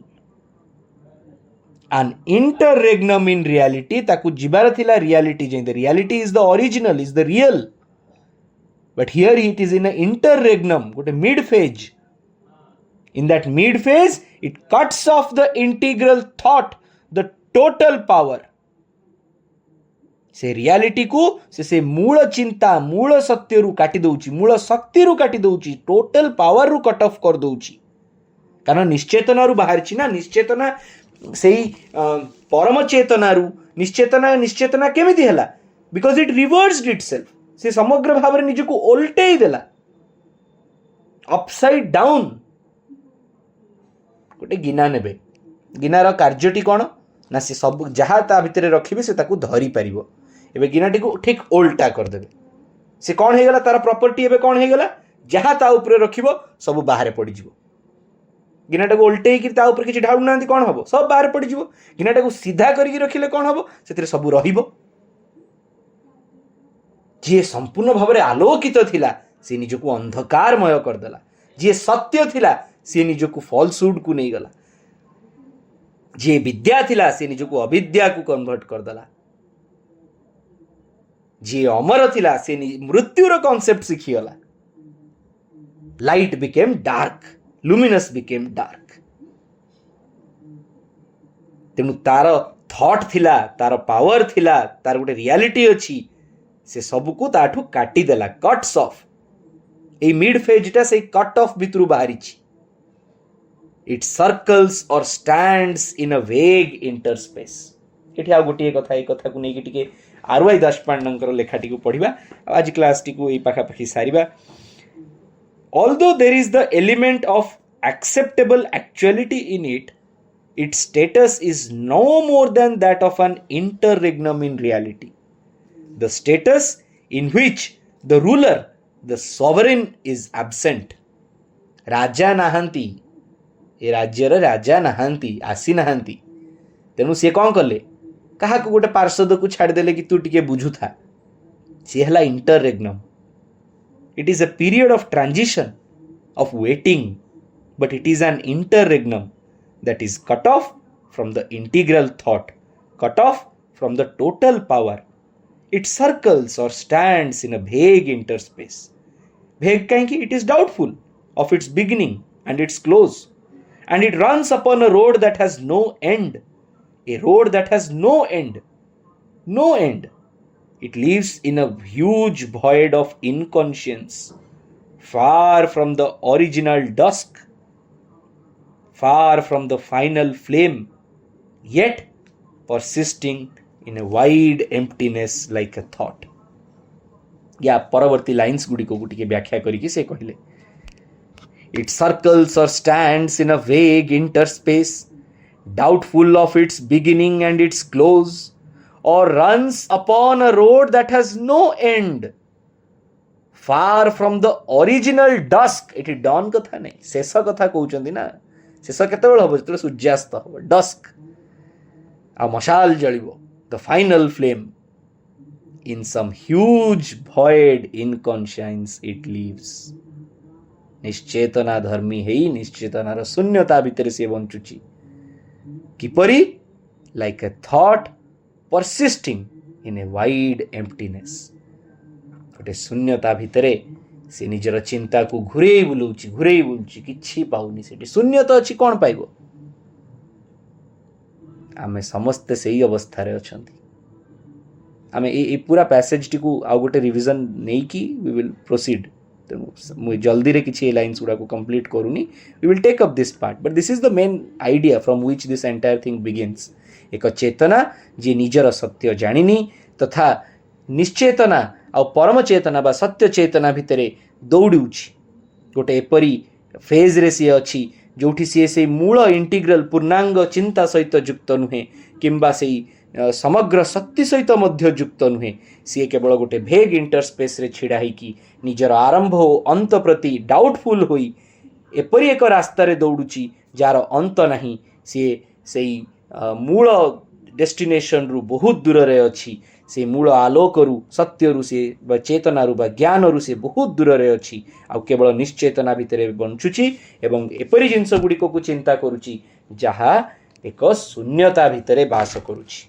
Speaker 1: An interregnum in reality, taku jibar thila reality jain. The reality is the original, is the real, but here it is in an interregnum, gote mid phase. In that mid phase, it cuts off the integral thought, the total power. से reality को से मूल चिंता, मूल सत्य रु काटी दउची, मूल शक्ति रु काटी दउची, टोटल पावर रु कट ऑफ कर दउची। कारण निश्चेतना रु बाहर छी ना, निश्चेतना सेही परम चेतना रु निश्चेतना केमिति हला? Because it reversed itself. से समग्र भाव रे निजको ओल्टेई देला, अपसाइड डाउन। गोटे गिना नेबे, गिनार कार्यटी कौन ना, से सब जहाँ ता भितर रखिबे से ताकू धरी पारिबो। एबे गिनाटी को ठीक ओल्टा कर देबे, से कौन हे गला, तार प्रॉपर्टी एबे कौन हे गला, जहाँ ता ऊपर रखिबो सब बाहर पड़ी जिवो। गिनाटा को उल्टे कि ता ऊपर किछि ढाळु नांती कौन हबो, सब बाहर पड़ी जिवो। गिनाटा को सीधा करिकि रखिले कौन हबो, सेतिरे सब रहिबो। जे संपूर्ण भाव में आलोकित थिला से निजको अंधकारमय करदेला, जे सत्य थिला से निजको फॉल्सहुड को नहीं गला, जे विद्या थिला से निजको अविद्या को कन्वर्ट करदेला, जे अमर थिला से मृत्युर कॉन्सेप्ट शिखिगला। Light became dark, luminous became dark. तेणु तार थॉट थिला, तार पावर थिला, तार गोटे रियलिटी अच्छी, से सबको ताठू काटी देला, कट्स ऑफ। ए मिड फेजटा से कट ऑफ भितरु बाहरी। इट सर्कल्स और स्टैंड्स इन अ वेग इंटरस्पेस। एठी आ गोटे कथा, ए कथा को नेकी टिके आरवाई दासपांडंकर लेखाटी को पढ़िबा। आज क्लास टी को ए पाखा पाखी सारिबा। Although there is the element of acceptable actuality in it, its status is no more than that of an interregnum in reality. The status in which the ruler, the sovereign is absent. राजा नाहांती, ए राज्यर राजा नाहांती, आसी नाहांती। तेणु सी कौन कले, कहा को गोटे पार्षद को छाड़ देले कि तू टिके बुझु था, सी हला interregnum. It is a period of transition, of waiting, but it is an interregnum that is cut off from the integral thought, cut off from the total power. It circles or stands in a vague interspace. Vague kahinki? It is doubtful of its beginning and its close, and it runs upon a road that has no end, a road that has no end, no end. It lives in a huge void of inconscience, far from the original dusk, far from the final flame, yet persisting in a wide emptiness like a thought. या परवर्ती lines गुडी को गुटी के व्याख्या करिकि से कहिले, it circles or stands in a vague interspace, doubtful of its beginning and its close, or runs upon a road that has no end, far from the original dusk at dawn कथा नहीं शेष कथा कहउचंदी ना शेष केतेबेल हबो जतले सूर्यास्त हबो dusk आ मशाल जळिबो the final flame in some huge void inconscious it lives निश्चेतना धर्मी हेई निश्चेतनार शून्यता भितर से बंचुची किपरि like a thought persisting in a wide emptiness गोटे शून्यता भितरे से निजर चिंता को घुरे बुलूची किछि पाउनी सेठी शून्य तो अछि कोन पाइबो आमे समस्त सेही अवस्था रे अछंती आमे ए पूरा पैसेज टी को आ गोटे रिवीजन नै कि वी विल प्रोसीड तेणु जल्दी रे किछि लाइन्स गुड़ा को कंप्लीट करूनी we will take up this part but this is the main idea from which this entire thing begins एक चेतना जे निजर सत्य जानिनी तथा निश्चेतना आ परम चेतना बा सत्य चेतना भितरे दौड़ुछि गोटे एपरी फेज रे सी अछि जोठी से मूल इंटीग्रल पूर्णांग चिंता सहित युक्त नुहे किंबा से समग्र शक्ति सहित मध्य युक्त नुहे सी केवल गोटे भेग इंटरस्पेस रे छिड़ा कि निजर आरंभ हो अंत प्रति डाउटफुल होई एपरी एक रास्ता रे दौड़ुची जार अंत नहीं से मूल डेस्टिनेशन रु बहुत दूर रे अछि से मूल आलोक रु सत्य रु से चेतना रु ज्ञान रु से बहुत दूर रे अछि आ केवल निश्चेतना भितर बंचुची एवं एपरी जिनस गुड़िक को चिंता करुची जहा एक शून्यता भितर बास करुची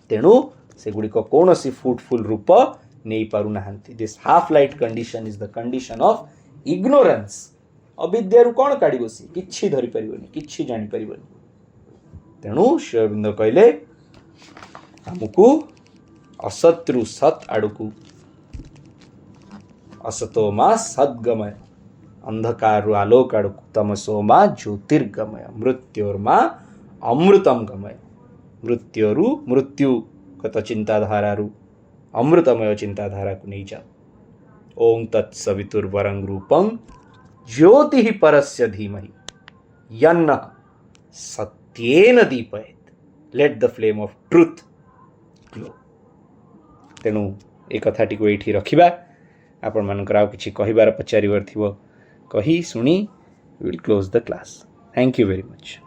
Speaker 1: तेणु से गुड़िक कौन सी फ्रूटफुल रूप नहीं पारु नाहंती this half light condition is the condition of ignorance अविद्या रु कौन काढ़ी बसी किछि धरि परिबनी किछि जानि परिबनी तेणु श्री अरविंद कहले हमको असत्रु सत आड़कू असतो मा सद्गमय अंधकार रु आलोक आड़कू तमसो मा ज्योतिर्गमय मृत्योर्मा अमृतम गमय मृत्युरु मृत्युगत चिंताधारा रु अमृतमय चिंताधारा को नहीं जाओ ओम तत्सवितुर्वरं रूपं ज्योति परस्य धीमहि यन्न सत्येन दीपयेत् let the flame of truth glow तेणु ए कथाटी को एठी रखिबा आपण मानकर आउ किछि कहिबार पचारिबार थिबो कही सुनी will close the class thank you very much.